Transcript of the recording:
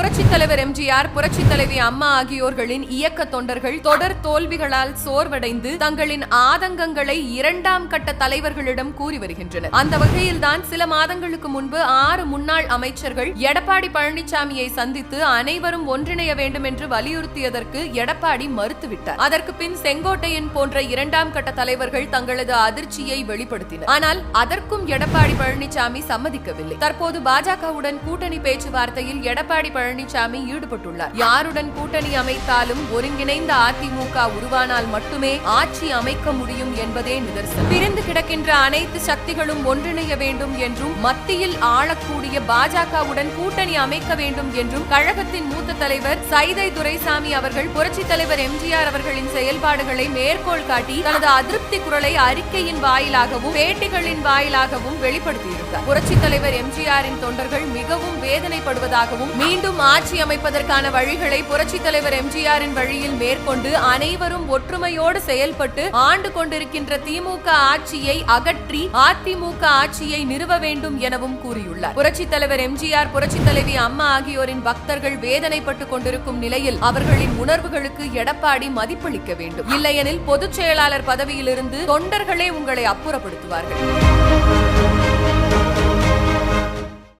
புரட்சித் தலைவர் எம்ஜிஆர், புரட்சித் தலைவி அம்மா ஆகியோர்களின் இயக்க தொண்டர்கள் தொடர் தோல்விகளால் சோர்வடைந்து தங்களின் ஆதங்கங்களை இரண்டாம் கட்ட தலைவர்களிடம் கூறி வருகின்றனர். அந்த வகையில்தான் சில மாதங்களுக்கு முன்பு 6 முன்னாள் அமைச்சர்கள் எடப்பாடி பழனிசாமியை சந்தித்து அனைவரும் ஒன்றிணைய வேண்டும் என்று வலியுறுத்தியதற்கு எடப்பாடி மறுத்துவிட்டார். அதற்கு பின் செங்கோட்டையன் போன்ற இரண்டாம் கட்ட தலைவர்கள் தங்களது அதிர்ச்சியை வெளிப்படுத்தினர். ஆனால் அதற்கும் எடப்பாடி பழனிசாமி சம்மதிக்கவில்லை. தற்போது பாஜகவுடன் கூட்டணி பேச்சுவார்த்தையில் எடப்பாடி பழனிசாமி ஈடுபட்டுள்ளார். யாருடன் கூட்டணி அமைத்தாலும் ஒருங்கிணைந்த அதிமுக உருவானால் மட்டுமே ஆட்சி அமைக்க முடியும் என்பதே நிதர்சனம். பிரிந்து கிடக்கின்ற அனைத்து சக்திகளும் ஒன்றிணைய வேண்டும் என்றும் மத்தியில் ஆளக்கூடிய பாஜகவுடன் கூட்டணி அமைக்க வேண்டும் என்றும் கழகத்தின் மூத்த தலைவர் சைதை துரைசாமி அவர்கள் புரட்சித் தலைவர் எம்ஜிஆர் அவர்களின் செயல்பாடுகளை மேற்கோள் காட்டி தனது அதிருப்தி குரலை அறிக்கையின் வாயிலாகவும் பேட்டிகளின் வாயிலாகவும் வெளிப்படுத்தியிருக்கிறார். புரட்சித் தலைவர் எம்ஜிஆரின் தொண்டர்கள் மிகவும் வேதனைப்படுவதாகவும் மீண்டும் ஆட்சி அமைப்பதற்கான வழிகளை புரட்சித் தலைவர் எம்ஜிஆரின் வழியில் மேற்கொண்டு அனைவரும் ஒற்றுமையோடு செயல்பட்டு ஆண்டு கொண்டிருக்கின்ற திமுக ஆட்சியை அகற்றி அதிமுக ஆட்சியை நிறுவ வேண்டும் எனவும் கூறியுள்ளார். புரட்சித் தலைவர் எம்ஜிஆர், புரட்சித் தலைவி அம்மா ஆகியோரின் பக்தர்கள் வேதனைப்பட்டுக் கொண்டிருக்கும் நிலையில் அவர்களின் உணர்வுகளுக்கு எடப்பாடி மதிப்பளிக்க வேண்டும். இல்லையெனில் பொதுச் செயலாளர் பதவியிலிருந்து தொண்டர்களே உங்களை அப்புறப்படுத்துவார்கள்.